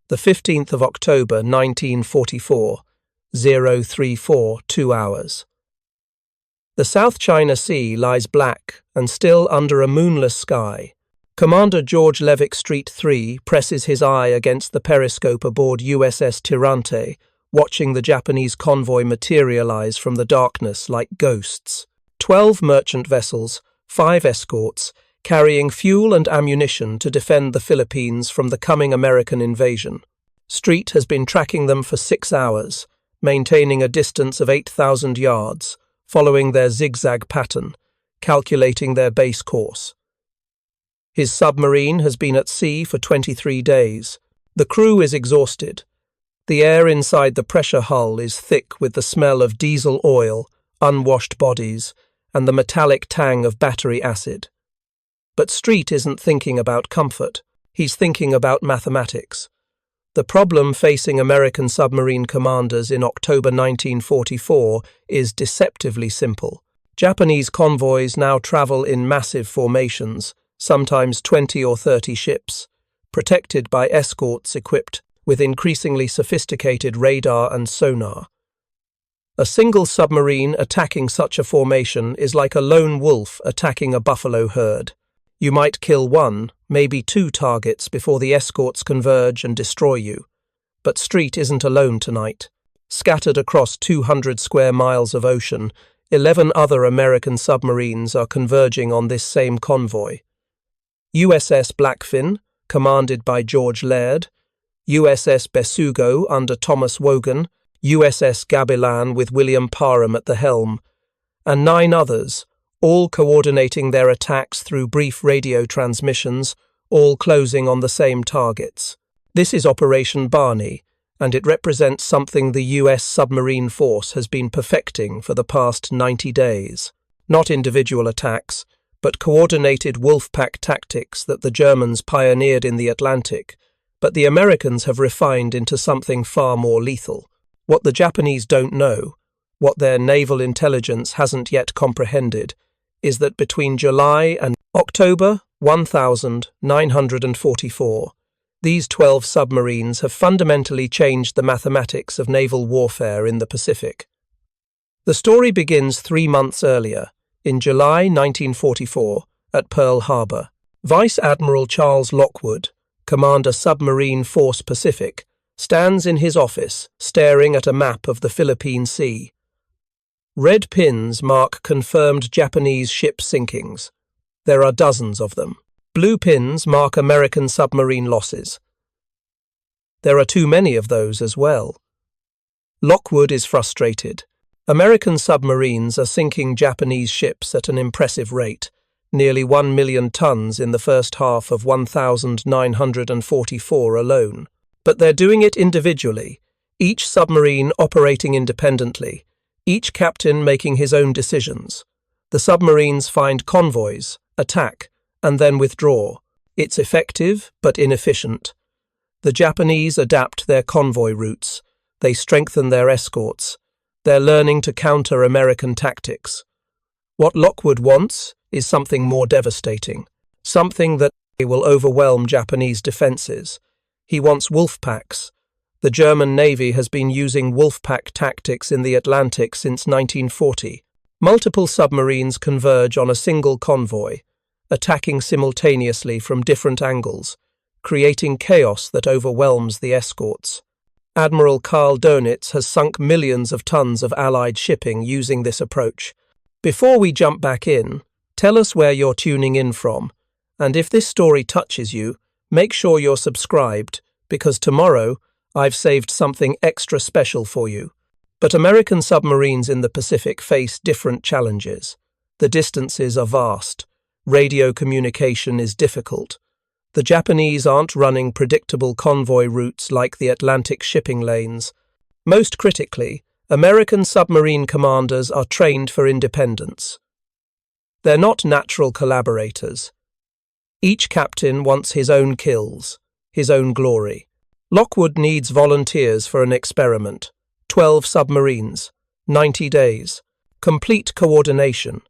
The 15th of October, 1944, 034, 2 hours. The South China Sea lies black and still under a moonless sky. Commander George Levick Street 3 presses his eye against the periscope aboard USS Tirante, watching the Japanese convoy materialize from the darkness like ghosts. 12 merchant vessels, 5 escorts, carrying fuel and ammunition to defend the Philippines from the coming American invasion. Street has been tracking them for 6 hours, maintaining a distance of 8,000 yards, following their zigzag pattern, calculating their base course. His submarine has been at sea for 23 days. The crew is exhausted. The air inside the pressure hull is thick with the smell of diesel oil, unwashed bodies, and the metallic tang of battery acid. But Street isn't thinking about comfort. He's thinking about mathematics. The problem facing American submarine commanders in October 1944 is deceptively simple. Japanese convoys now travel in massive formations, sometimes 20 or 30 ships, protected by escorts equipped with increasingly sophisticated radar and sonar. A single submarine attacking such a formation is like a lone wolf attacking a buffalo herd. You might kill 1, maybe 2 targets before the escorts converge and destroy you. But Street isn't alone tonight. Scattered across 200 square miles of ocean, 11 other American submarines are converging on this same convoy. USS Blackfin, commanded by George Laird, USS Besugo under Thomas Wogan, USS Gabilan with William Parham at the helm, and 9 others, all coordinating their attacks through brief radio transmissions, all closing on the same targets. This is Operation Barney, and it represents something the US submarine force has been perfecting for the past 90 days. Not individual attacks, but coordinated wolfpack tactics that the Germans pioneered in the Atlantic, but the Americans have refined into something far more lethal. What the Japanese don't know, what their naval intelligence hasn't yet comprehended, is that between July and October 1944, these 12 submarines have fundamentally changed the mathematics of naval warfare in the Pacific. The story begins 3 months earlier, in July 1944, at Pearl Harbor. Vice Admiral Charles Lockwood, Commander Submarine Force Pacific, stands in his office, staring at a map of the Philippine Sea. Red pins mark confirmed Japanese ship sinkings. There are dozens of them. Blue pins mark American submarine losses. There are too many of those as well. Lockwood is frustrated. American submarines are sinking Japanese ships at an impressive rate, nearly 1 million tons in the first half of 1944 alone. But they're doing it individually, each submarine operating independently, each captain making his own decisions. The submarines find convoys, attack, and then withdraw. It's effective, but inefficient. The Japanese adapt their convoy routes. They strengthen their escorts. They're learning to counter American tactics. What Lockwood wants is something more devastating, something that will overwhelm Japanese defenses. He wants wolfpacks. The German Navy has been using wolfpack tactics in the Atlantic since 1940. Multiple submarines converge on a single convoy, attacking simultaneously from different angles, creating chaos that overwhelms the escorts. Admiral Karl Dönitz has sunk millions of tons of Allied shipping using this approach. Before we jump back in, tell us where you're tuning in from, and if this story touches you, make sure you're subscribed, because tomorrow I've saved something extra special for you. But American submarines in the Pacific face different challenges. The distances are vast. Radio communication is difficult. The Japanese aren't running predictable convoy routes like the Atlantic shipping lanes. Most critically, American submarine commanders are trained for independence. They're not natural collaborators. Each captain wants his own kills, his own glory. Lockwood needs volunteers for an experiment. 12 submarines, 90 days, complete coordination.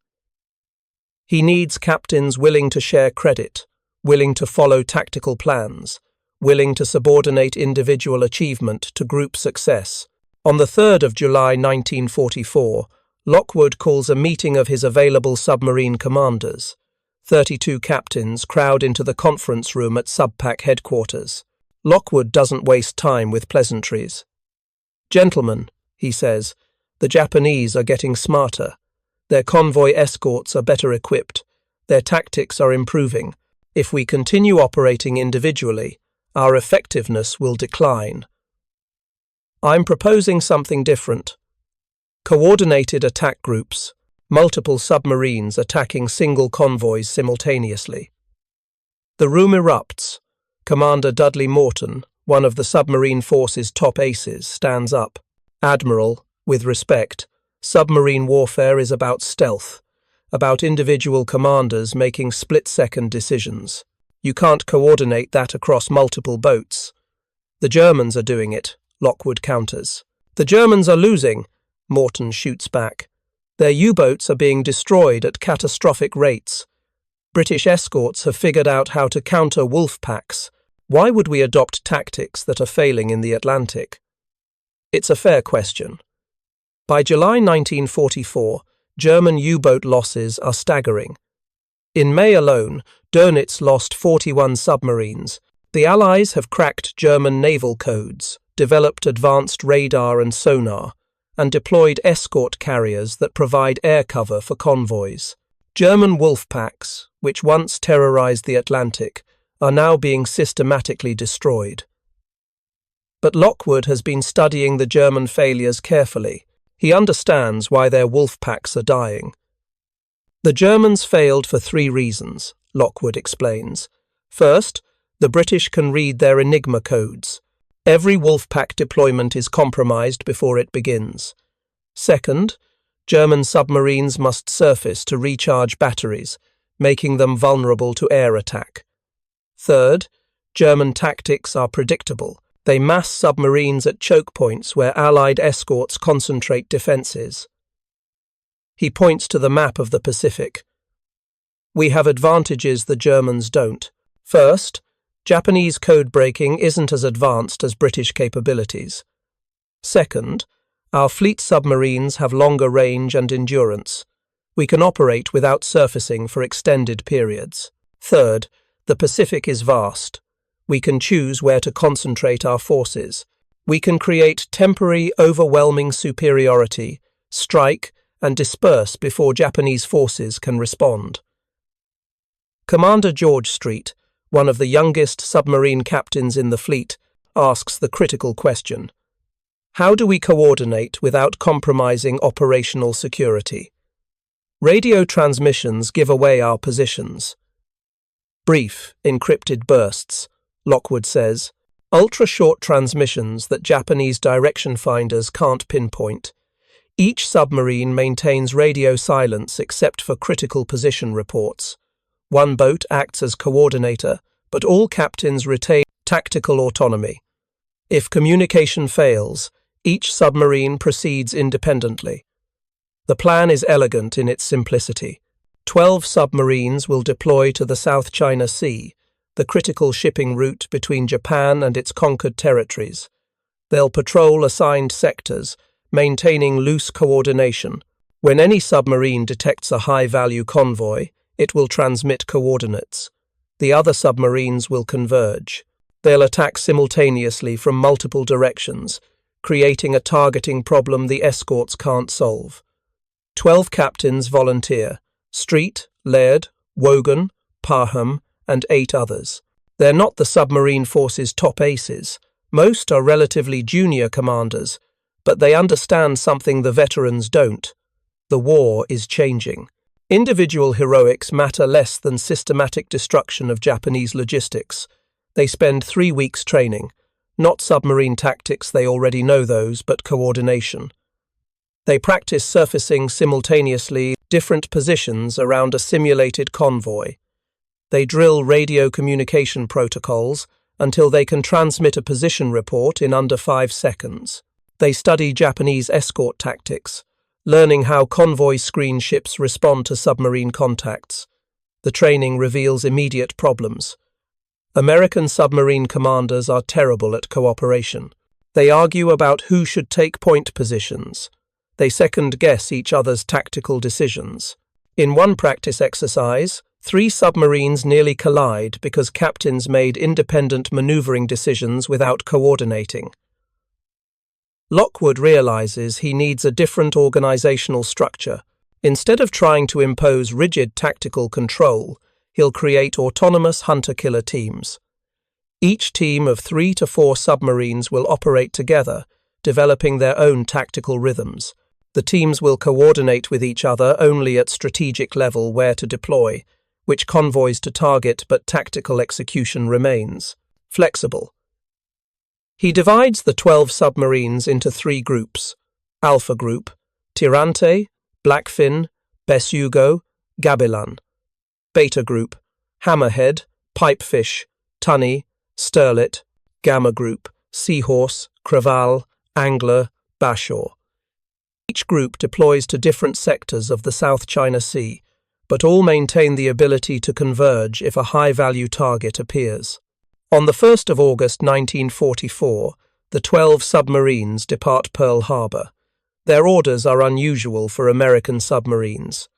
He needs captains willing to share credit, willing to follow tactical plans, willing to subordinate individual achievement to group success. On the 3rd of July 1944, Lockwood calls a meeting of his available submarine commanders. 32 captains crowd into the conference room at Subpac headquarters. Lockwood doesn't waste time with pleasantries. "Gentlemen," he says, "the Japanese are getting smarter. Their convoy escorts are better equipped. Their tactics are improving. If we continue operating individually, our effectiveness will decline. I'm proposing something different. Coordinated attack groups, multiple submarines attacking single convoys simultaneously." The room erupts. Commander Dudley Morton, one of the submarine force's top aces, stands up. "Admiral, with respect, submarine warfare is about stealth, about individual commanders making split-second decisions. You can't coordinate that across multiple boats." "The Germans are doing it," Lockwood counters. "The Germans are losing," Morton shoots back. "Their U-boats are being destroyed at catastrophic rates. British escorts have figured out how to counter wolf packs. Why would we adopt tactics that are failing in the Atlantic?" It's a fair question. By July 1944, German U-boat losses are staggering. In May alone, Dönitz lost 41 submarines. The Allies have cracked German naval codes, developed advanced radar and sonar, and deployed escort carriers that provide air cover for convoys. German wolf packs, which once terrorized the Atlantic, are now being systematically destroyed. But Lockwood has been studying the German failures carefully. He understands why their wolf packs are dying. "The Germans failed for 3 reasons, Lockwood explains. First, the British can read their Enigma codes. Every Wolfpack deployment is compromised before it begins. Second, German submarines must surface to recharge batteries, making them vulnerable to air attack. Third, German tactics are predictable. They mass submarines at choke points where Allied escorts concentrate defences." He points to the map of the Pacific. "We have advantages the Germans don't. First, Japanese code breaking isn't as advanced as British capabilities. Second, our fleet submarines have longer range and endurance. We can operate without surfacing for extended periods. Third, the Pacific is vast. We can choose where to concentrate our forces. We can create temporary, overwhelming superiority, strike, and disperse before Japanese forces can respond." Commander George Street, one of the youngest submarine captains in the fleet, asks the critical question: "How do we coordinate without compromising operational security?" Radio transmissions give away our positions. "Brief, encrypted bursts," Lockwood says, "ultra-short transmissions that Japanese direction finders can't pinpoint. Each submarine maintains radio silence except for critical position reports. One boat acts as coordinator, but all captains retain tactical autonomy. If communication fails, each submarine proceeds independently. The plan is elegant in its simplicity. 12 submarines will deploy to the South China Sea, the critical shipping route between Japan and its conquered territories. They'll patrol assigned sectors, maintaining loose coordination. When any submarine detects a high-value convoy, it will transmit coordinates. The other submarines will converge. They'll attack simultaneously from multiple directions, creating a targeting problem the escorts can't solve. 12 captains volunteer: Street, Laird, Wogan, Parham, and 8 others. They're not the submarine force's top aces. Most are relatively junior commanders, but they understand something the veterans don't. The war is changing. Individual heroics matter less than systematic destruction of Japanese logistics. They spend 3 weeks training. Not submarine tactics, they already know those, but coordination. They practice surfacing simultaneously different positions around a simulated convoy. They drill radio communication protocols until they can transmit a position report in under 5 seconds. They study Japanese escort tactics, learning how convoy screen ships respond to submarine contacts. The training reveals immediate problems. American submarine commanders are terrible at cooperation. They argue about who should take point positions. They second-guess each other's tactical decisions. In one practice exercise, 3 submarines nearly collide because captains made independent maneuvering decisions without coordinating. Lockwood realizes he needs a different organizational structure. Instead of trying to impose rigid tactical control, he'll create autonomous hunter-killer teams. Each team of 3 to 4 submarines will operate together, developing their own tactical rhythms. The teams will coordinate with each other only at strategic level where to deploy, which convoys to target, but tactical execution remains flexible. He divides the 12 submarines into 3 groups: Alpha Group, Tirante, Blackfin, Besugo, Gabilan; Beta Group, Hammerhead, Pipefish, Tunny, Sterlet; Gamma Group, Seahorse, Creval, Angler, Bashaw. Each group deploys to different sectors of the South China Sea, but all maintain the ability to converge if a high-value target appears. On the 1st of August 1944, the 12 submarines depart Pearl Harbor. Their orders are unusual for American submarines.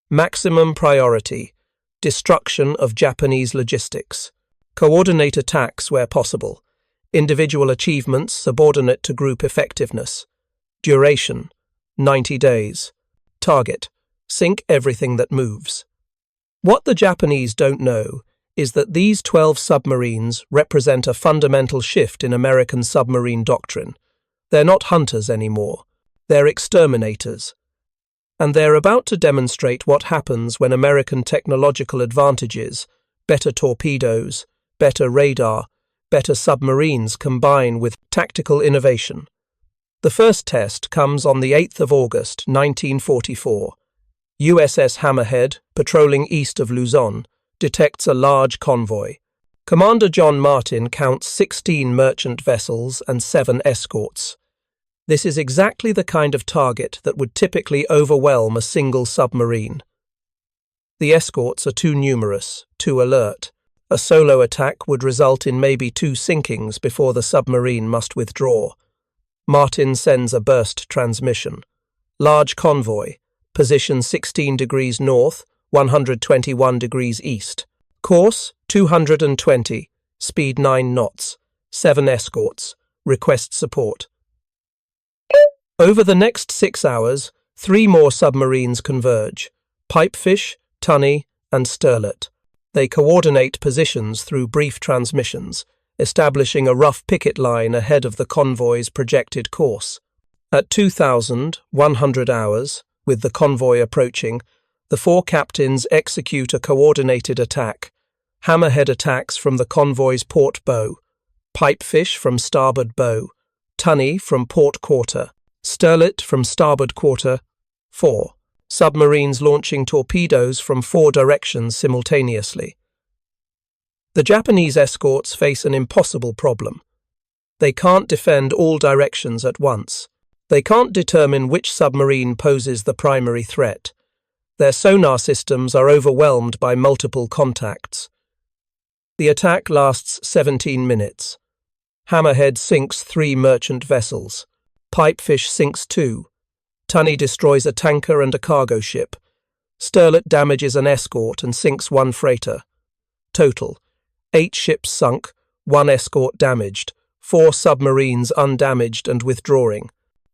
Maximum priority: destruction of Japanese logistics. Coordinate attacks where possible. Individual achievements subordinate to group effectiveness. Duration: 90 days. Target: sink everything that moves. What the Japanese don't know is that these 12 submarines represent a fundamental shift in American submarine doctrine. They're not hunters anymore. They're exterminators. And they're about to demonstrate what happens when American technological advantages, better torpedoes, better radar, better submarines combine with tactical innovation. The first test comes on the 8th of August 1944. USS Hammerhead, patrolling east of Luzon, detects a large convoy. Commander John Martin counts 16 merchant vessels and 7 escorts. This is exactly the kind of target that would typically overwhelm a single submarine. The escorts are too numerous, too alert. A solo attack would result in maybe 2 sinkings before the submarine must withdraw. Martin sends a burst transmission. Large convoy, position 16 degrees north, 121 degrees east. Course 220, speed 9 knots, 7 escorts, request support. Over the next 6 hours, 3 more submarines converge: Pipefish, Tunny, and Sterlet. They coordinate positions through brief transmissions, establishing a rough picket line ahead of the convoy's projected course. At 2,100 hours, with the convoy approaching, the 4 captains execute a coordinated attack. Hammerhead attacks from the convoy's port bow, Pipefish from starboard bow, Tunny from port quarter, Sterlet from starboard quarter. 4 submarines launching torpedoes from 4 directions simultaneously. The Japanese escorts face an impossible problem. They can't defend all directions at once. They can't determine which submarine poses the primary threat. Their sonar systems are overwhelmed by multiple contacts. The attack lasts 17 minutes. Hammerhead sinks 3 merchant vessels. Pipefish sinks 2. Tunny destroys a tanker and a cargo ship. Sterlet damages an escort and sinks 1 freighter. Total: 8 ships sunk, 1 escort damaged, 4 submarines undamaged and withdrawing.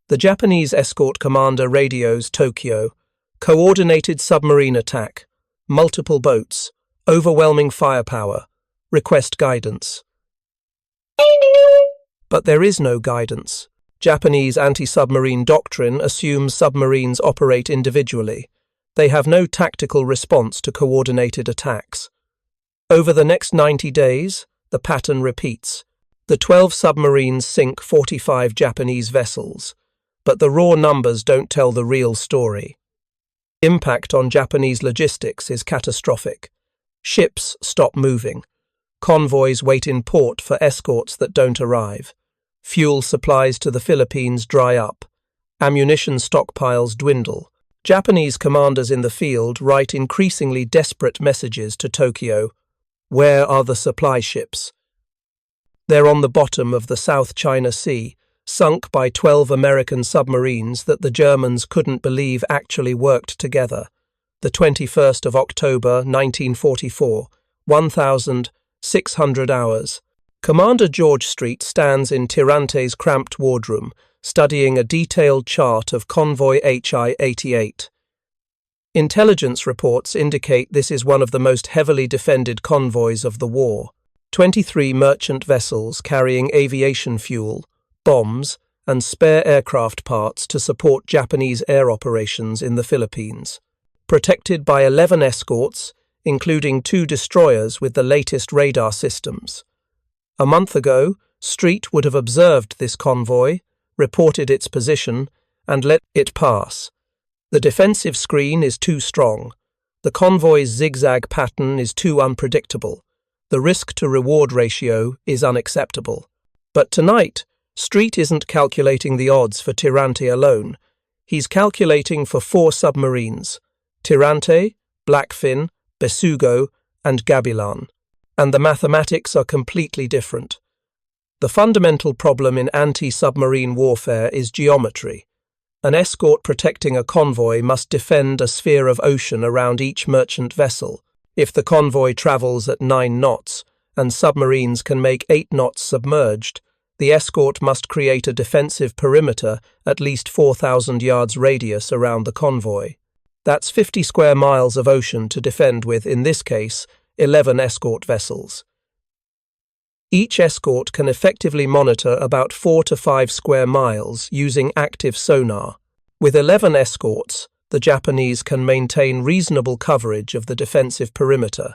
The Japanese escort commander radios Tokyo. Coordinated submarine attack. Multiple boats. Overwhelming firepower. Request guidance. But there is no guidance. Japanese anti-submarine doctrine assumes submarines operate individually. They have no tactical response to coordinated attacks. Over the next 90 days, the pattern repeats. The 12 submarines sink 45 Japanese vessels, but the raw numbers don't tell the real story. Impact on Japanese logistics is catastrophic. Ships stop moving. Convoys wait in port for escorts that don't arrive. Fuel supplies to the Philippines dry up. Ammunition stockpiles dwindle. Japanese commanders in the field write increasingly desperate messages to Tokyo. Where are the supply ships? They're on the bottom of the South China Sea, sunk by 12 American submarines that the Germans couldn't believe actually worked together. The 21st of October, 1944, 1,600 hours. Commander George Street stands in Tirante's cramped wardroom, studying a detailed chart of convoy HI-88. Intelligence reports indicate this is one of the most heavily defended convoys of the war. 23 merchant vessels carrying aviation fuel, bombs, and spare aircraft parts to support Japanese air operations in the Philippines. Protected by 11 escorts, including 2 destroyers with the latest radar systems. A month ago, Street would have observed this convoy, reported its position, and let it pass. The defensive screen is too strong. The convoy's zigzag pattern is too unpredictable. The risk-to-reward ratio is unacceptable. But tonight, Street isn't calculating the odds for Tirante alone. He's calculating for 4 submarines: Tirante, Blackfin, Besugo, and Gabilan. And the mathematics are completely different. The fundamental problem in anti-submarine warfare is geometry. An escort protecting a convoy must defend a sphere of ocean around each merchant vessel. If the convoy travels at 9 knots, and submarines can make 8 knots submerged, the escort must create a defensive perimeter at least 4,000 yards radius around the convoy. That's 50 square miles of ocean to defend with, in this case, 11 escort vessels. Each escort can effectively monitor about 4 to 5 square miles using active sonar. With 11 escorts, the Japanese can maintain reasonable coverage of the defensive perimeter.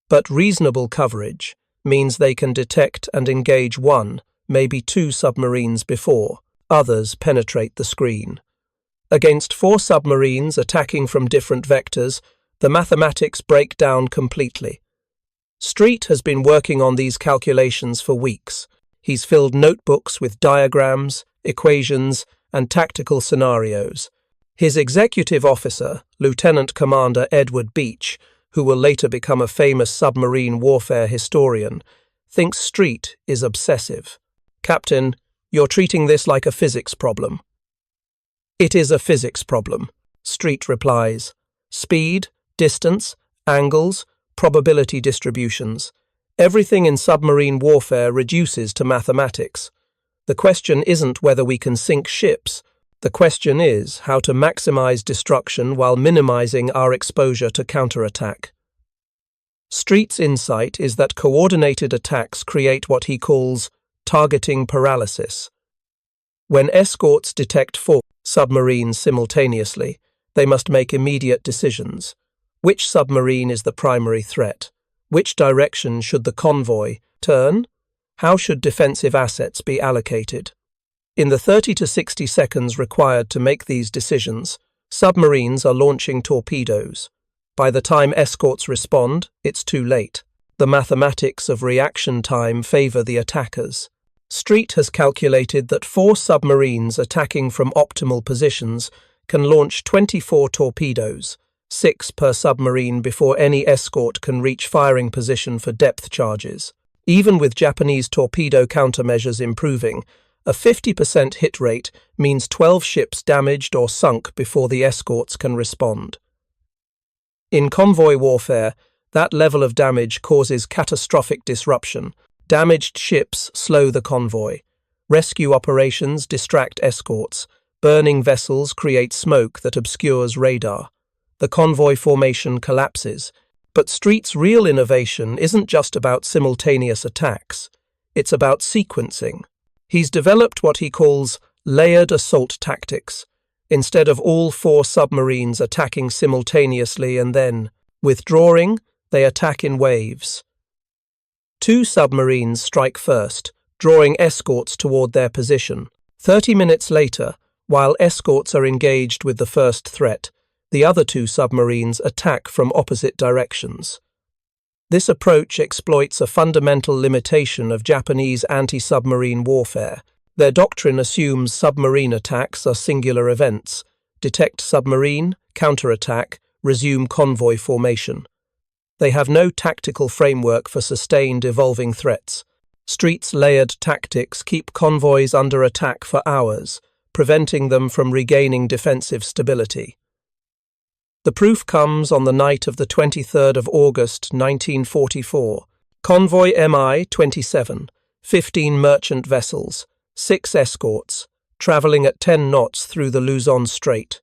But reasonable coverage means they can detect and engage 1, maybe 2 submarines before others penetrate the screen. Against 4 submarines attacking from different vectors, the mathematics break down completely. Street has been working on these calculations for weeks. He's filled notebooks with diagrams, equations, and tactical scenarios. His executive officer, Lieutenant Commander Edward Beach, who will later become a famous submarine warfare historian, thinks Street is obsessive. "Captain, you're treating this like a physics problem." "It is a physics problem," Street replies. "Speed, distance, angles, probability distributions. Everything in submarine warfare reduces to mathematics. The question isn't whether we can sink ships. The question is how to maximize destruction while minimizing our exposure to counterattack." Street's insight is that coordinated attacks create what he calls targeting paralysis. When escorts detect 4 submarines simultaneously, they must make immediate decisions. Which submarine is the primary threat? Which direction should the convoy turn? How should defensive assets be allocated? In the 30 to 60 seconds required to make these decisions, submarines are launching torpedoes. By the time escorts respond, it's too late. The mathematics of reaction time favor the attackers. Street has calculated that 4 submarines attacking from optimal positions can launch 24 torpedoes, 6 per submarine before any escort can reach firing position for depth charges. Even with Japanese torpedo countermeasures improving, a 50% hit rate means 12 ships damaged or sunk before the escorts can respond. In convoy warfare, that level of damage causes catastrophic disruption. Damaged ships slow the convoy. Rescue operations distract escorts. Burning vessels create smoke that obscures radar. The convoy formation collapses. But Street's real innovation isn't just about simultaneous attacks. It's about sequencing. He's developed what he calls layered assault tactics. Instead of all 4 submarines attacking simultaneously and then withdrawing, they attack in waves. 2 submarines strike first, drawing escorts toward their position. 30 minutes later, while escorts are engaged with the first threat, the other 2 submarines attack from opposite directions. This approach exploits a fundamental limitation of Japanese anti-submarine warfare. Their doctrine assumes submarine attacks are singular events: detect submarine, counterattack, resume convoy formation. They have no tactical framework for sustained evolving threats. Streets' layered tactics keep convoys under attack for hours, preventing them from regaining defensive stability. The proof comes on the night of the 23rd of August 1944. Convoy Mi-27, 15 merchant vessels, 6 escorts, travelling at 10 knots through the Luzon Strait.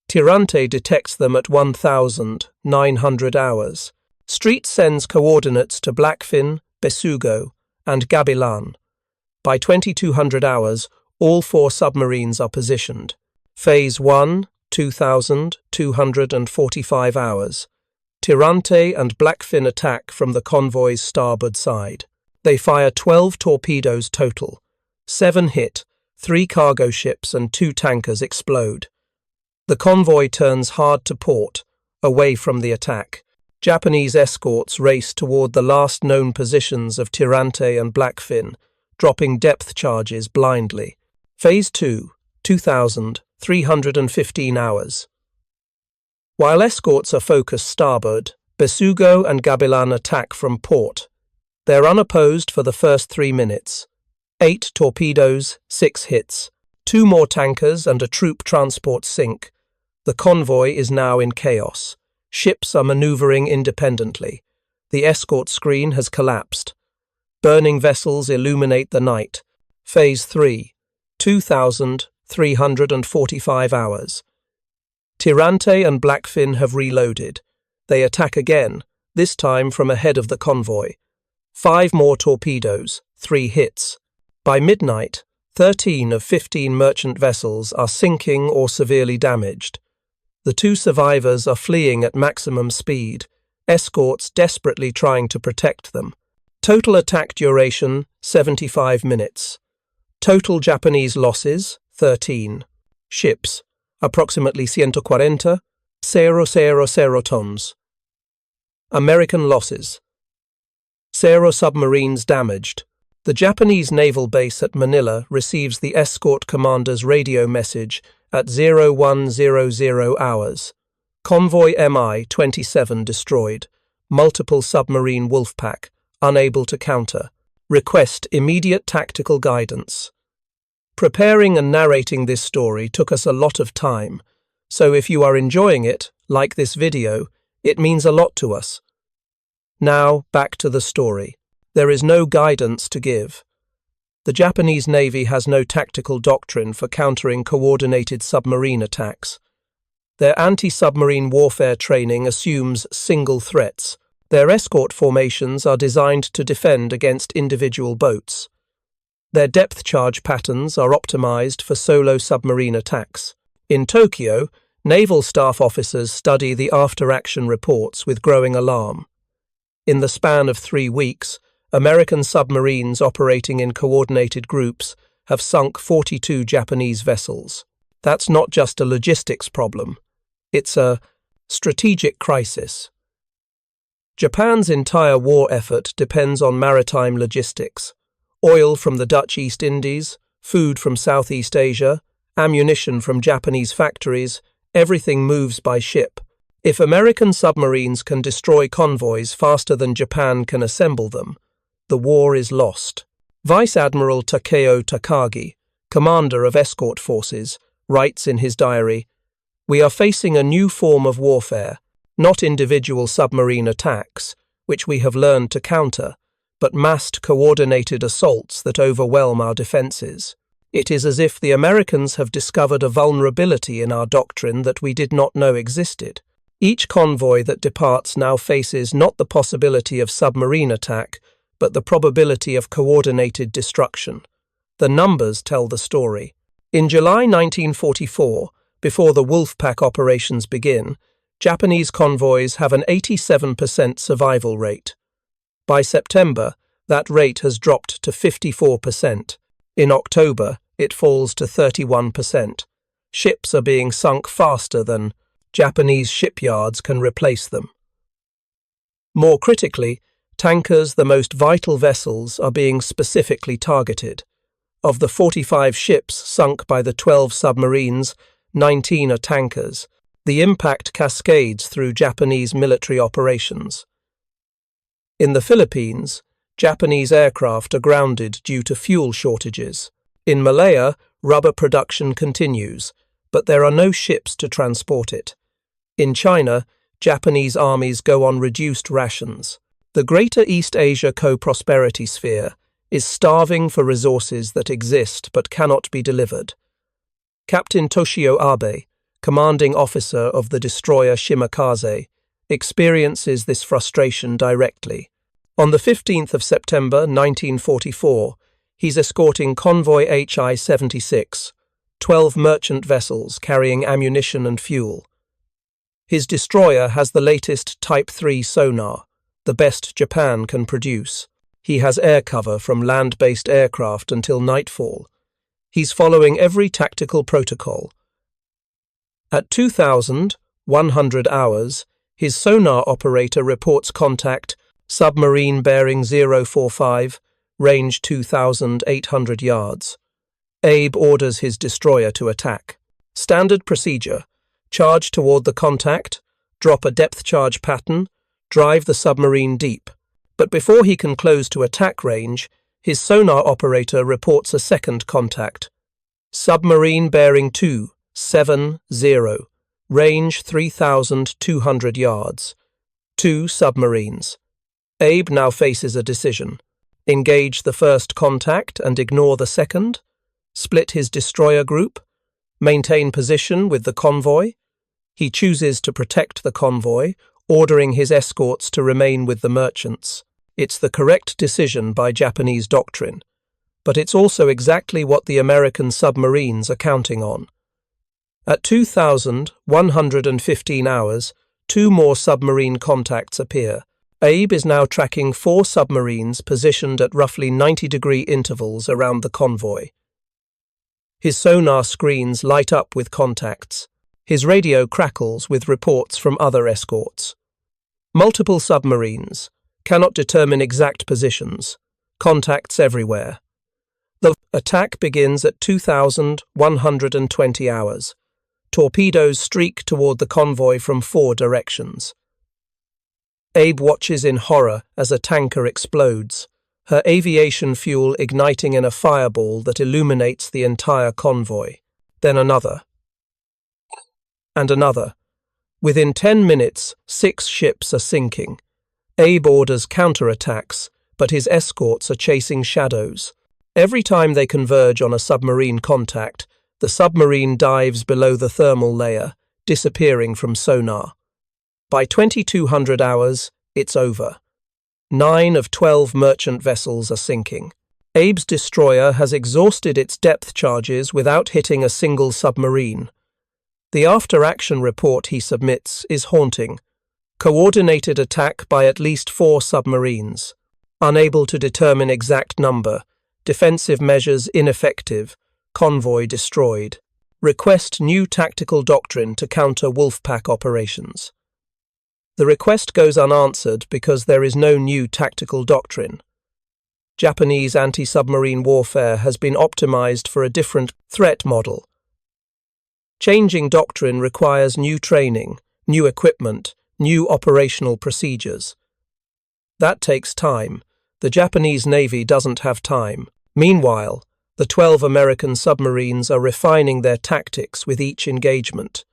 Tirante detects them at 1,900 hours. Street sends coordinates to Blackfin, Besugo, and Gabilan. By 2200 hours, all 4 submarines are positioned. Phase 1, 2,245 hours. Tirante and Blackfin attack from the convoy's starboard side. They fire 12 torpedoes total. 7 hit, 3 cargo ships and 2 tankers explode. The convoy turns hard to port, away from the attack. Japanese escorts race toward the last known positions of Tirante and Blackfin, dropping depth charges blindly. Phase 2, 2,315 hours. While escorts are focused starboard, Besugo and Gabilan attack from port. They're unopposed for the first 3 minutes. 8 torpedoes, 6 hits. 2 more tankers and a troop transport sink. The convoy is now in chaos. Ships are maneuvering independently. The escort screen has collapsed. Burning vessels illuminate the night. Phase 3, 2,345 hours. Tirante and Blackfin have reloaded. They attack again, this time from ahead of the convoy. 5 more torpedoes, 3 hits. By midnight, 13 of 15 merchant vessels are sinking or severely damaged. The 2 survivors are fleeing at maximum speed, escorts desperately trying to protect them. Total attack duration, 75 minutes. Total Japanese losses, 13. Ships, approximately 140, 000 tons. American losses. 0 submarines damaged. The Japanese naval base at Manila receives the escort commander's radio message at 0100 hours. Convoy Mi-27 destroyed. Multiple submarine Wolfpack, unable to counter. Request immediate tactical guidance. Preparing and narrating this story took us a lot of time, so if you are enjoying it, like this video, it means a lot to us. Now, back to the story. There is no guidance to give. The Japanese Navy has no tactical doctrine for countering coordinated submarine attacks. Their anti-submarine warfare training assumes single threats. Their escort formations are designed to defend against individual boats. Their depth charge patterns are optimized for solo submarine attacks. In Tokyo, naval staff officers study the after-action reports with growing alarm. In the span of 3 weeks, American submarines operating in coordinated groups have sunk 42 Japanese vessels. That's not just a logistics problem. It's a strategic crisis. Japan's entire war effort depends on maritime logistics. Oil from the Dutch East Indies, food from Southeast Asia, ammunition from Japanese factories, everything moves by ship. If American submarines can destroy convoys faster than Japan can assemble them, the war is lost. Vice Admiral Takeo Takagi, commander of escort forces, writes in his diary, "We are facing a new form of warfare, not individual submarine attacks, which we have learned to counter, but massed coordinated assaults that overwhelm our defenses. It is as if the Americans have discovered a vulnerability in our doctrine that we did not know existed. Each convoy that departs now faces not the possibility of submarine attack, but the probability of coordinated destruction. The numbers tell the story. In July 1944, before the Wolfpack operations begin, Japanese convoys have an 87% survival rate. By September, that rate has dropped to 54%. In October, it falls to 31%. Ships are being sunk faster than Japanese shipyards can replace them. More critically, tankers, the most vital vessels, are being specifically targeted. Of the 45 ships sunk by the 12 submarines, 19 are tankers. The impact cascades through Japanese military operations. In the Philippines, Japanese aircraft are grounded due to fuel shortages. In Malaya, rubber production continues, but there are no ships to transport it. In China, Japanese armies go on reduced rations. The Greater East Asia co-prosperity sphere is starving for resources that exist but cannot be delivered. Captain Toshio Abe, commanding officer of the destroyer Shimakaze, experiences this frustration directly. On the 15th of September 1944, he's escorting convoy HI-76, 12 merchant vessels carrying ammunition and fuel. His destroyer has the latest Type 3 sonar, the best Japan can produce. He has air cover from land-based aircraft until nightfall. He's following every tactical protocol. At 2,100 hours, his sonar operator reports contact, submarine bearing 045, range 2,800 yards. Abe orders his destroyer to attack. Standard procedure: charge toward the contact, drop a depth charge pattern, drive the submarine deep. But before he can close to attack range, his sonar operator reports a second contact. Submarine bearing 270, range 3,200 yards. 2 submarines. Abe now faces a decision. Engage the first contact and ignore the second? Split his destroyer group? Maintain position with the convoy? He chooses to protect the convoy, ordering his escorts to remain with the merchants. It's the correct decision by Japanese doctrine, but it's also exactly what the American submarines are counting on. At 2,115 hours, 2 more submarine contacts appear. Abe is now tracking 4 submarines positioned at roughly 90-degree intervals around the convoy. His sonar screens light up with contacts. His radio crackles with reports from other escorts. Multiple submarines. Cannot determine exact positions. Contacts everywhere. The attack begins at 2,120 hours. Torpedoes streak toward the convoy from 4 directions. Abe watches in horror as a tanker explodes, her aviation fuel igniting in a fireball that illuminates the entire convoy. Then another. And another. Within 10 minutes, 6 ships are sinking. Abe orders counterattacks, but his escorts are chasing shadows. Every time they converge on a submarine contact, the submarine dives below the thermal layer, disappearing from sonar. By 2,200 hours, it's over. 9 of 12 merchant vessels are sinking. Abe's destroyer has exhausted its depth charges without hitting a single submarine. The after-action report he submits is haunting. Coordinated attack by at least 4 submarines. Unable to determine exact number. Defensive measures ineffective. Convoy destroyed. Request new tactical doctrine to counter Wolfpack operations. The request goes unanswered because there is no new tactical doctrine. Japanese anti-submarine warfare has been optimized for a different threat model. Changing doctrine requires new training, new equipment, new operational procedures. That takes time. The Japanese Navy doesn't have time. Meanwhile, the 12 American submarines are refining their tactics with each engagement.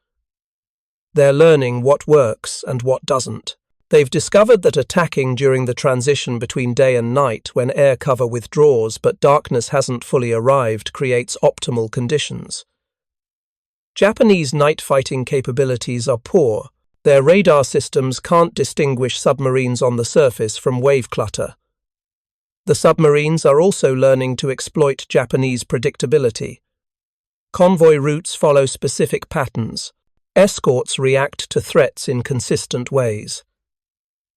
They're learning what works and what doesn't. They've discovered that attacking during the transition between day and night when air cover withdraws but darkness hasn't fully arrived creates optimal conditions. Japanese night fighting capabilities are poor. Their radar systems can't distinguish submarines on the surface from wave clutter. The submarines are also learning to exploit Japanese predictability. Convoy routes follow specific patterns. Escorts react to threats in consistent ways.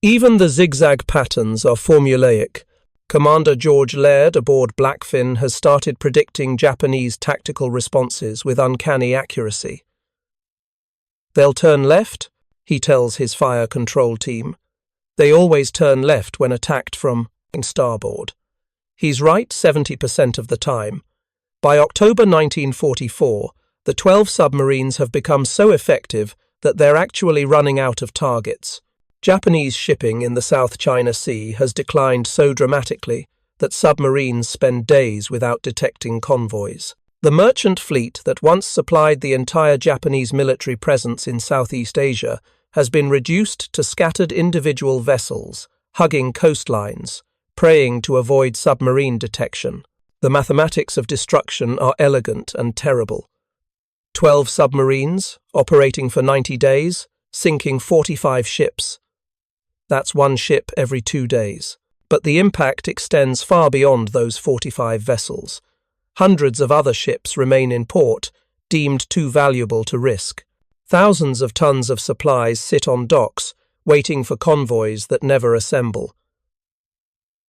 Even the zigzag patterns are formulaic. Commander George Laird aboard Blackfin has started predicting Japanese tactical responses with uncanny accuracy. They'll turn left, he tells his fire control team. They always turn left when attacked from starboard. He's right 70% of the time. By October 1944, the 12 submarines have become so effective that they're actually running out of targets. Japanese shipping in the South China Sea has declined so dramatically that submarines spend days without detecting convoys. The merchant fleet that once supplied the entire Japanese military presence in Southeast Asia has been reduced to scattered individual vessels, hugging coastlines, praying to avoid submarine detection. The mathematics of destruction are elegant and terrible. 12 submarines, operating for 90 days, sinking 45 ships. That's one ship every 2 days. But the impact extends far beyond those 45 vessels. Hundreds of other ships remain in port, deemed too valuable to risk. Thousands of tons of supplies sit on docks, waiting for convoys that never assemble.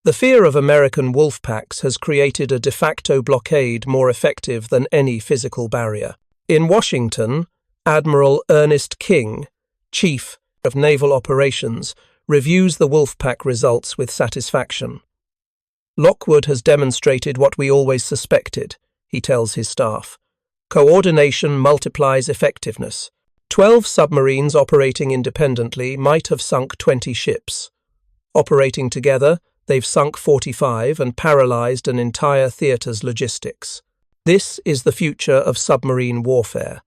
The fear of American wolf packs has created a de facto blockade more effective than any physical barrier. In Washington, Admiral Ernest King, Chief of Naval Operations, reviews the Wolfpack results with satisfaction. Lockwood has demonstrated what we always suspected, he tells his staff. Coordination multiplies effectiveness. 12 submarines operating independently might have sunk 20 ships. Operating together, they've sunk 45 and paralyzed an entire theater's logistics. This is the future of submarine warfare.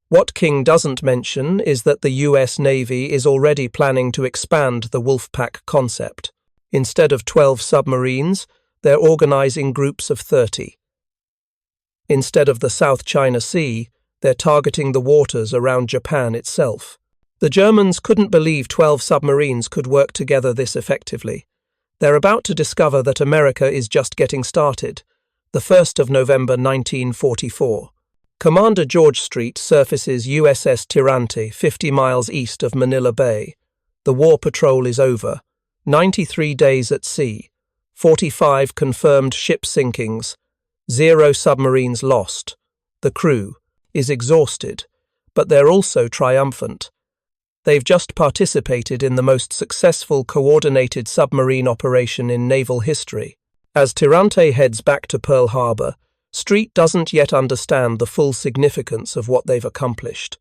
What King doesn't mention is that the US Navy is already planning to expand the Wolfpack concept. Instead of 12 submarines, they're organizing groups of 30. Instead of the South China Sea, they're targeting the waters around Japan itself. The Germans couldn't believe 12 submarines could work together this effectively. They're about to discover that America is just getting started. The 1st of November 1944. Commander George Street surfaces USS Tirante 50 miles east of Manila Bay. The war patrol is over. 93 days at sea. 45 confirmed ship sinkings. 0 submarines lost. The crew is exhausted, but they're also triumphant. They've just participated in the most successful coordinated submarine operation in naval history. As Tirante heads back to Pearl Harbor, Street doesn't yet understand the full significance of what they've accomplished.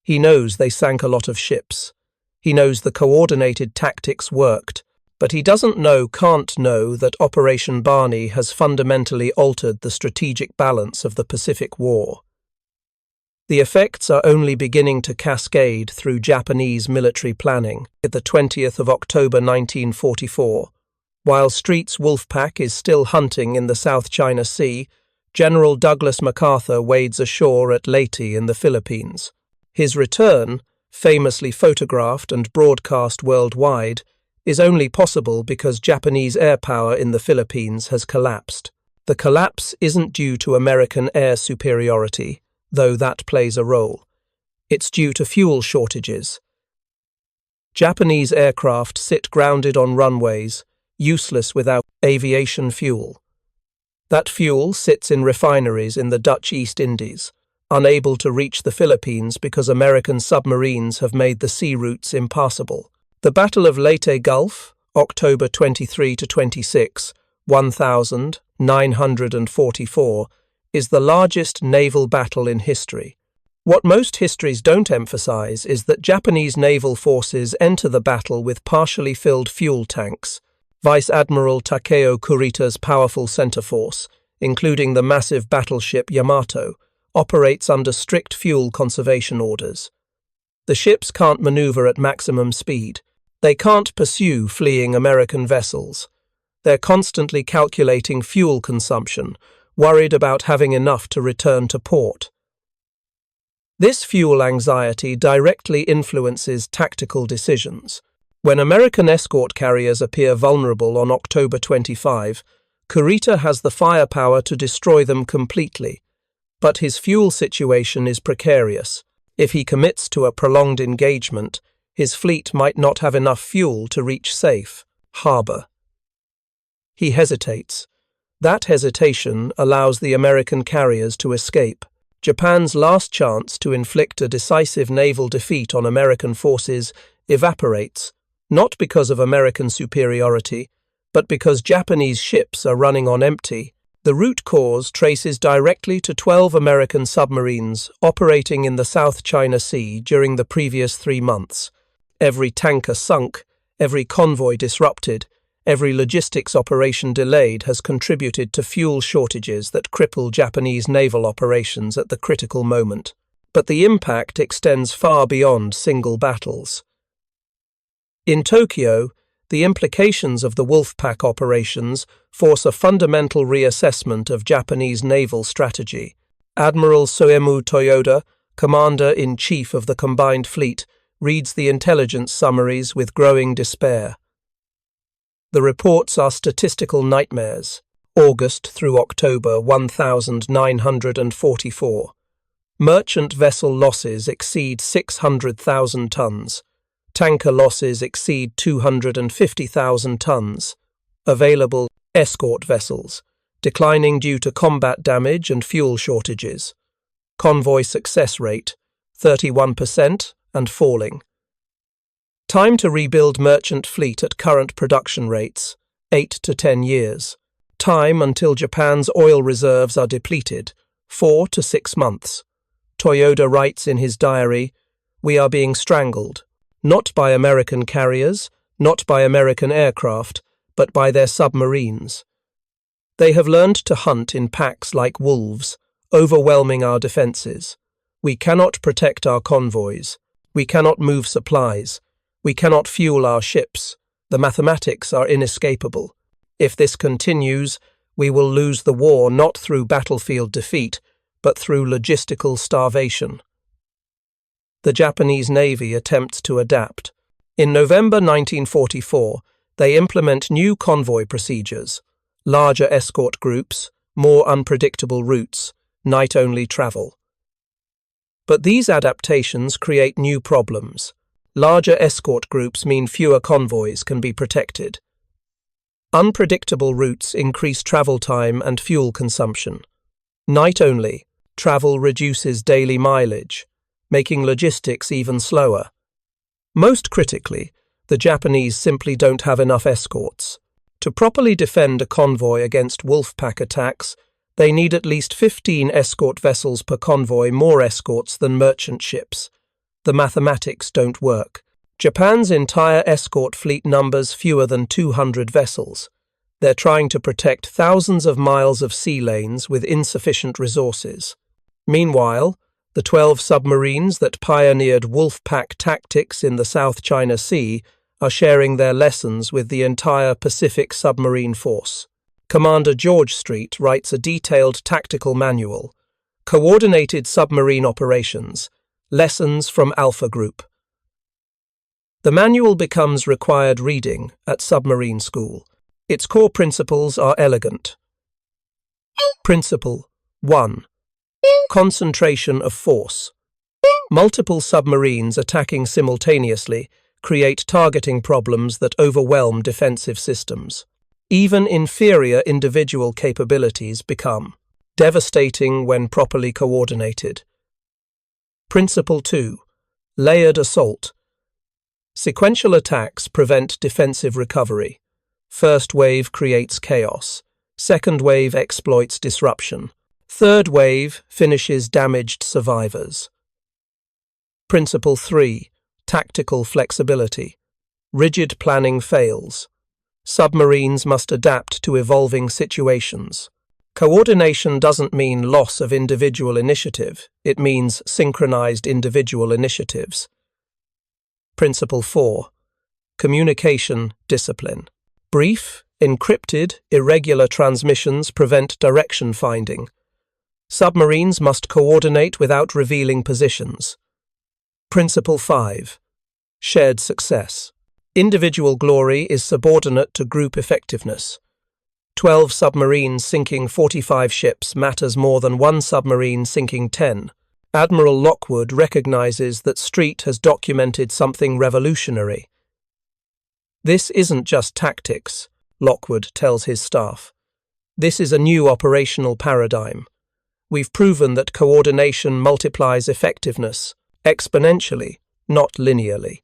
He knows they sank a lot of ships. He knows the coordinated tactics worked, but he can't know that Operation Barney has fundamentally altered the strategic balance of the Pacific War. The effects are only beginning to cascade through Japanese military planning. At the 20th of October 1944, while Street's Wolfpack is still hunting in the South China Sea, General Douglas MacArthur wades ashore at Leyte in the Philippines. His return, famously photographed and broadcast worldwide, is only possible because Japanese air power in the Philippines has collapsed. The collapse isn't due to American air superiority, though that plays a role. It's due to fuel shortages. Japanese aircraft sit grounded on runways, useless without aviation fuel. That fuel sits in refineries in the Dutch East Indies, unable to reach the Philippines because American submarines have made the sea routes impassable. The Battle of Leyte Gulf, October 23–26, 1944, is the largest naval battle in history. What most histories don't emphasize is that Japanese naval forces enter the battle with partially filled fuel tanks. Vice Admiral Takeo Kurita's powerful center force, including the massive battleship Yamato, operates under strict fuel conservation orders. The ships can't maneuver at maximum speed. They can't pursue fleeing American vessels. They're constantly calculating fuel consumption, worried about having enough to return to port. This fuel anxiety directly influences tactical decisions. When American escort carriers appear vulnerable on October 25, Kurita has the firepower to destroy them completely. But his fuel situation is precarious. If he commits to a prolonged engagement, his fleet might not have enough fuel to reach safe harbor. He hesitates. That hesitation allows the American carriers to escape. Japan's last chance to inflict a decisive naval defeat on American forces evaporates, not because of American superiority, but because Japanese ships are running on empty. The root cause traces directly to 12 American submarines operating in the South China Sea during the previous 3 months. every tanker sunk, every convoy disrupted, every logistics operation delayed has contributed to fuel shortages that cripple Japanese naval operations at the critical moment. But the impact extends far beyond single battles. In Tokyo, the implications of the Wolfpack operations force a fundamental reassessment of Japanese naval strategy. Admiral Soemu Toyoda, Commander-in-Chief of the Combined Fleet, reads the intelligence summaries with growing despair. The reports are statistical nightmares. August through October 1944. Merchant vessel losses exceed 600,000 tons. Tanker losses exceed 250,000 tons. Available escort vessels, declining due to combat damage and fuel shortages. Convoy success rate, 31% and falling. Time to rebuild merchant fleet at current production rates, 8 to 10 years. Time until Japan's oil reserves are depleted, 4 to 6 months. Toyoda writes in his diary, "We are being strangled, not by American carriers, not by American aircraft, but by their submarines. They have learned to hunt in packs like wolves, overwhelming our defenses. We cannot protect our convoys. We cannot move supplies. We cannot fuel our ships. The mathematics are inescapable. If this continues, we will lose the war not through battlefield defeat, but through logistical starvation." The Japanese Navy attempts to adapt. In November 1944, they implement new convoy procedures, larger escort groups, more unpredictable routes, night-only travel. But these adaptations create new problems. Larger escort groups mean fewer convoys can be protected. Unpredictable routes increase travel time and fuel consumption. Night-only travel reduces daily mileage, making logistics even slower. Most critically, the Japanese simply don't have enough escorts. To properly defend a convoy against Wolfpack attacks, they need at least 15 escort vessels per convoy, more escorts than merchant ships. The mathematics don't work. Japan's entire escort fleet numbers fewer than 200 vessels. They're trying to protect thousands of miles of sea lanes with insufficient resources. Meanwhile, the 12 submarines that pioneered Wolfpack tactics in the South China Sea are sharing their lessons with the entire Pacific submarine force. Commander George Street writes a detailed tactical manual, Coordinated Submarine Operations, Lessons from Alpha Group. The manual becomes required reading at submarine school. Its core principles are elegant. Principle 1. Concentration of force. Multiple submarines attacking simultaneously create targeting problems that overwhelm defensive systems. Even inferior individual capabilities become devastating when properly coordinated. Principle 2. Layered assault. Sequential attacks prevent defensive recovery. First wave creates chaos. Second wave exploits disruption. Third wave finishes damaged survivors. Principle 3. Tactical flexibility. Rigid planning fails. Submarines must adapt to evolving situations. Coordination doesn't mean loss of individual initiative, it means synchronized individual initiatives. Principle 4. Communication discipline. Brief, encrypted, irregular transmissions prevent direction finding. Submarines must coordinate without revealing positions. Principle 5. Shared success. Individual glory is subordinate to group effectiveness. 12 submarines sinking 45 ships matters more than one submarine sinking 10. Admiral Lockwood recognizes that Street has documented something revolutionary. "This isn't just tactics," Lockwood tells his staff. "This is a new operational paradigm. We've proven that coordination multiplies effectiveness, exponentially, not linearly."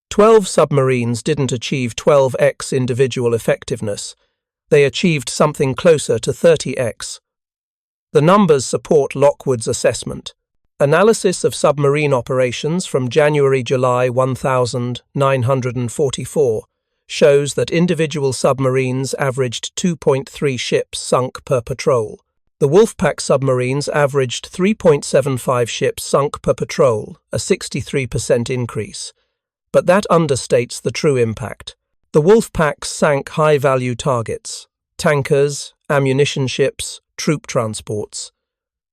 12 submarines didn't achieve 12x individual effectiveness. They achieved something closer to 30x. The numbers support Lockwood's assessment. Analysis of submarine operations from January-July 1944 shows that individual submarines averaged 2.3 ships sunk per patrol. The Wolfpack submarines averaged 3.75 ships sunk per patrol, a 63% increase. But that understates the true impact. The Wolfpacks sank high-value targets: tankers, ammunition ships, troop transports.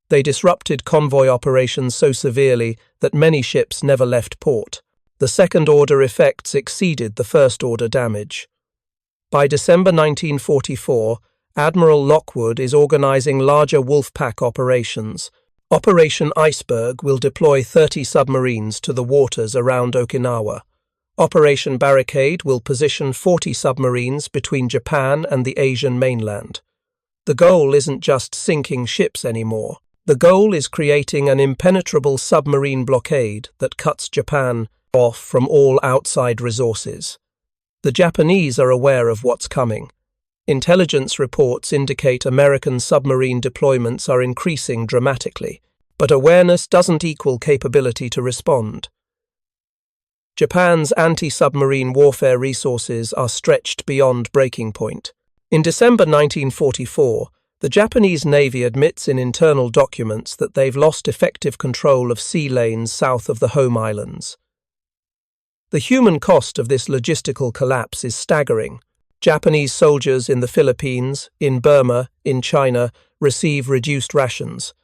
They disrupted convoy operations so severely that many ships never left port. The second-order effects exceeded the first-order damage. By December 1944, Admiral Lockwood is organizing larger Wolfpack operations. Operation Iceberg will deploy 30 submarines to the waters around Okinawa. Operation Barricade will position 40 submarines between Japan and the Asian mainland. The goal isn't just sinking ships anymore. The goal is creating an impenetrable submarine blockade that cuts Japan off from all outside resources. The Japanese are aware of what's coming. Intelligence reports indicate American submarine deployments are increasing dramatically, but awareness doesn't equal capability to respond. Japan's anti-submarine warfare resources are stretched beyond breaking point. In December 1944, the Japanese Navy admits in internal documents that they've lost effective control of sea lanes south of the home islands. The human cost of this logistical collapse is staggering. Japanese soldiers in the Philippines, in Burma, in China receive reduced rations.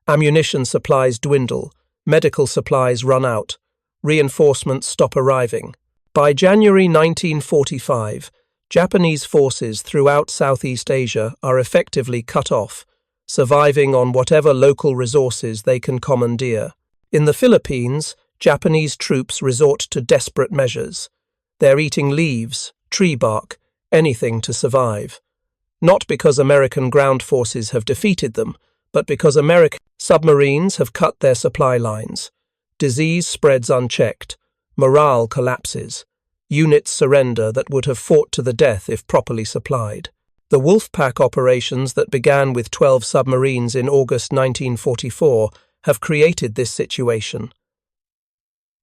Ammunition supplies dwindle, medical supplies run out, reinforcements stop arriving. By January 1945, Japanese forces throughout Southeast Asia are effectively cut off, surviving on whatever local resources they can commandeer. In the Philippines, Japanese troops resort to desperate measures. They're eating leaves, tree bark, anything to survive. Not because American ground forces have defeated them, but because American submarines have cut their supply lines. Disease spreads unchecked. Morale collapses. Units surrender that would have fought to the death if properly supplied. The Wolfpack operations that began with 12 submarines in August 1944 have created this situation.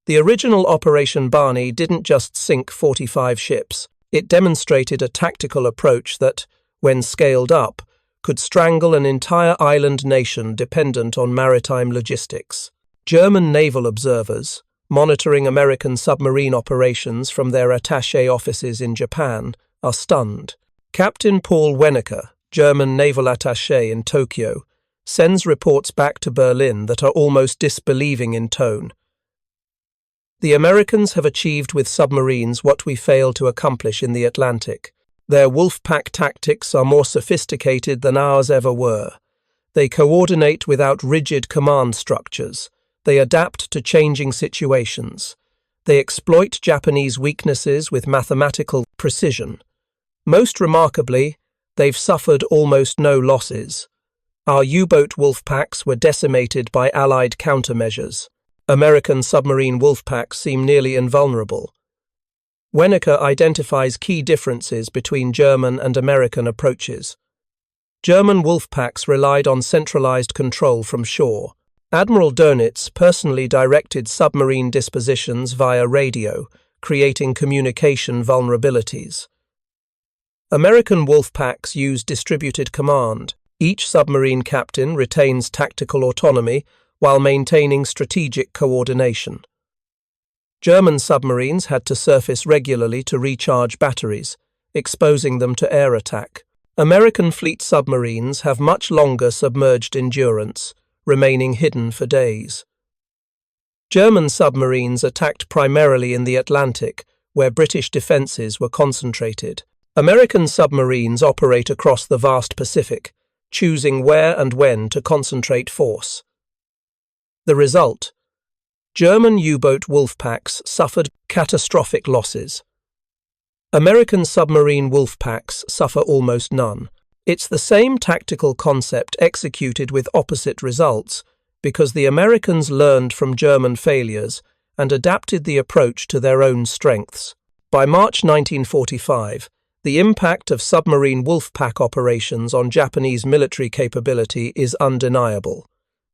The original Operation Barney didn't just sink 45 ships. It demonstrated a tactical approach that, when scaled up, could strangle an entire island nation dependent on maritime logistics. German naval observers, monitoring American submarine operations from their attaché offices in Japan, are stunned. Captain Paul Wenneker, German naval attaché in Tokyo, sends reports back to Berlin that are almost disbelieving in tone. The Americans have achieved with submarines what we failed to accomplish in the Atlantic. Their Wolfpack tactics are more sophisticated than ours ever were. They coordinate without rigid command structures. They adapt to changing situations. They exploit Japanese weaknesses with mathematical precision. Most remarkably, they've suffered almost no losses. Our U-boat Wolfpacks were decimated by Allied countermeasures. American submarine Wolfpacks seem nearly invulnerable. Wenneker identifies key differences between German and American approaches. German Wolfpacks relied on centralized control from shore. Admiral Dönitz personally directed submarine dispositions via radio, creating communication vulnerabilities. American Wolfpacks use distributed command. Each submarine captain retains tactical autonomy while maintaining strategic coordination. German submarines had to surface regularly to recharge batteries, exposing them to air attack. American fleet submarines have much longer submerged endurance, remaining hidden for days. German submarines attacked primarily in the Atlantic, where British defences were concentrated. American submarines operate across the vast Pacific, choosing where and when to concentrate force. The result: German U-boat Wolfpacks suffered catastrophic losses. American submarine Wolfpacks suffer almost none. It's the same tactical concept executed with opposite results because the Americans learned from German failures and adapted the approach to their own strengths. By March 1945, the impact of submarine Wolfpack operations on Japanese military capability is undeniable.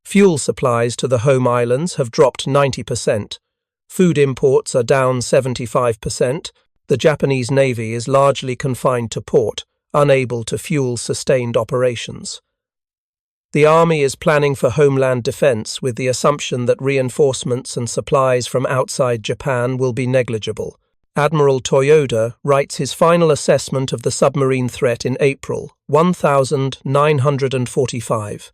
Fuel supplies to the home islands have dropped 90%. Food imports are down 75%. The Japanese Navy is largely confined to port, unable to fuel sustained operations. The Army is planning for homeland defense with the assumption that reinforcements and supplies from outside Japan will be negligible. Admiral Toyoda writes his final assessment of the submarine threat in April, 1945.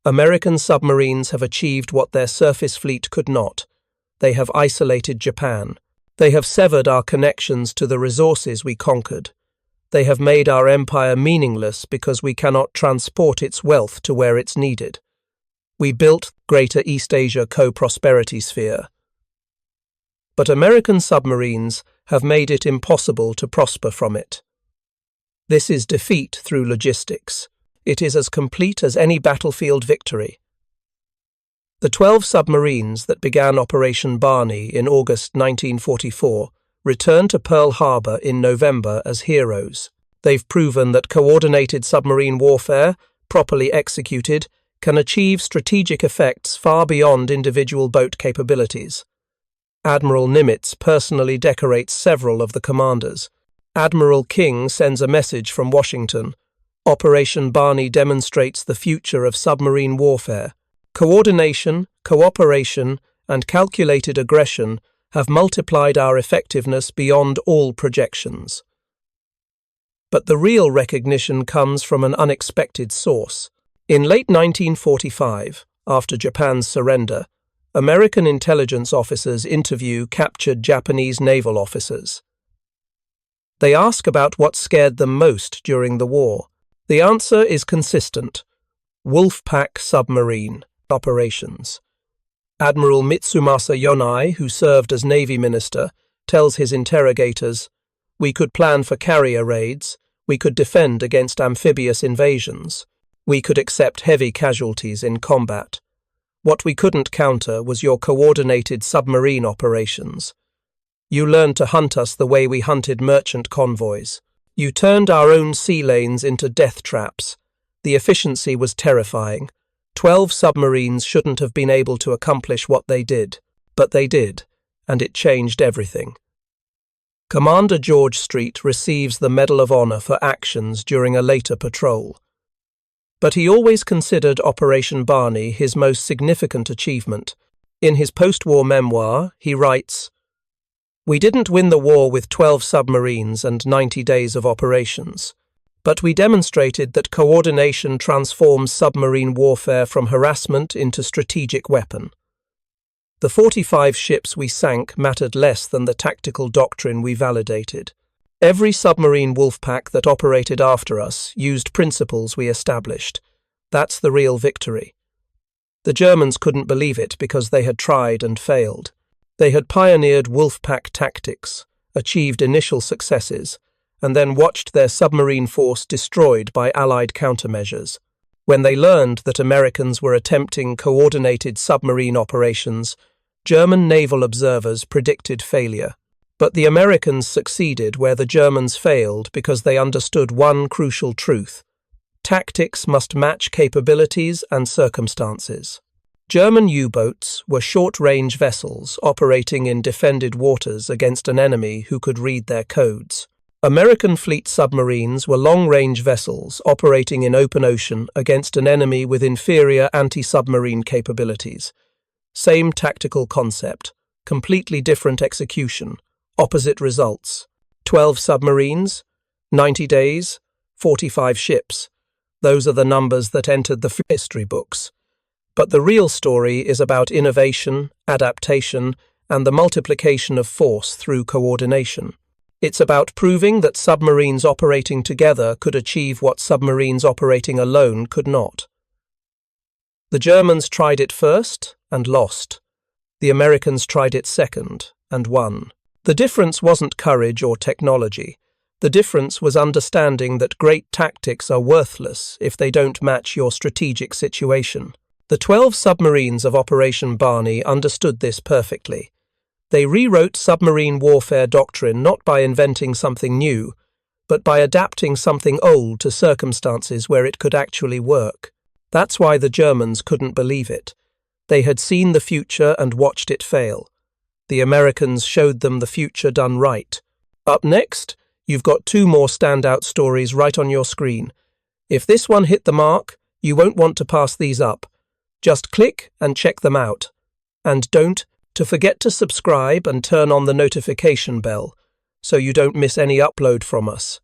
American submarines have achieved what their surface fleet could not. They have isolated Japan. They have severed our connections to the resources we conquered. They have made our empire meaningless because we cannot transport its wealth to where it's needed. We built Greater East Asia Co-Prosperity Sphere. But American submarines have made it impossible to prosper from it. This is defeat through logistics. It is as complete as any battlefield victory. The 12 submarines that began Operation Barney in August 1944 returned to Pearl Harbor in November as heroes. They've proven that coordinated submarine warfare, properly executed, can achieve strategic effects far beyond individual boat capabilities. Admiral Nimitz personally decorates several of the commanders. Admiral King sends a message from Washington. Operation Barney demonstrates the future of submarine warfare. Coordination, cooperation, and calculated aggression have multiplied our effectiveness beyond all projections. But the real recognition comes from an unexpected source. In late 1945, after Japan's surrender, American intelligence officers interview captured Japanese naval officers. They ask about what scared them most during the war. The answer is consistent: Wolfpack submarine operations. Admiral Mitsumasa Yonai, who served as Navy Minister, tells his interrogators, "We could plan for carrier raids, we could defend against amphibious invasions, we could accept heavy casualties in combat. What we couldn't counter was your coordinated submarine operations. You learned to hunt us the way we hunted merchant convoys. You turned our own sea lanes into death traps. The efficiency was terrifying. 12 submarines shouldn't have been able to accomplish what they did, but they did, and it changed everything." Commander George Street receives the Medal of Honor for actions during a later patrol. But he always considered Operation Barney his most significant achievement. In his post-war memoir, he writes, "We didn't win the war with 12 submarines and 90 days of operations. But we demonstrated that coordination transforms submarine warfare from harassment into strategic weapon. The 45 ships we sank mattered less than the tactical doctrine we validated. Every submarine wolfpack that operated after us used principles we established. That's the real victory. The Germans couldn't believe it because they had tried and failed. They had pioneered wolfpack tactics, achieved initial successes, and then watched their submarine force destroyed by Allied countermeasures. When they learned that Americans were attempting coordinated submarine operations, German naval observers predicted failure. But the Americans succeeded where the Germans failed because they understood one crucial truth: tactics must match capabilities and circumstances. German U-boats were short-range vessels operating in defended waters against an enemy who could read their codes. American fleet submarines were long-range vessels operating in open ocean against an enemy with inferior anti-submarine capabilities. Same tactical concept, completely different execution, opposite results. 12 submarines, 90 days, 45 ships. Those are the numbers that entered the history books. But the real story is about innovation, adaptation, and the multiplication of force through coordination. It's about proving that submarines operating together could achieve what submarines operating alone could not. The Germans tried it first and lost. The Americans tried it second and won. The difference wasn't courage or technology. The difference was understanding that great tactics are worthless if they don't match your strategic situation. The 12 submarines of Operation Barney understood this perfectly. They rewrote submarine warfare doctrine not by inventing something new, but by adapting something old to circumstances where it could actually work. That's why the Germans couldn't believe it. They had seen the future and watched it fail. The Americans showed them the future done right. Up next, you've got two more standout stories right on your screen. If this one hit the mark, you won't want to pass these up. Just click and check them out. And don't forget to subscribe and turn on the notification bell so you don't miss any upload from us.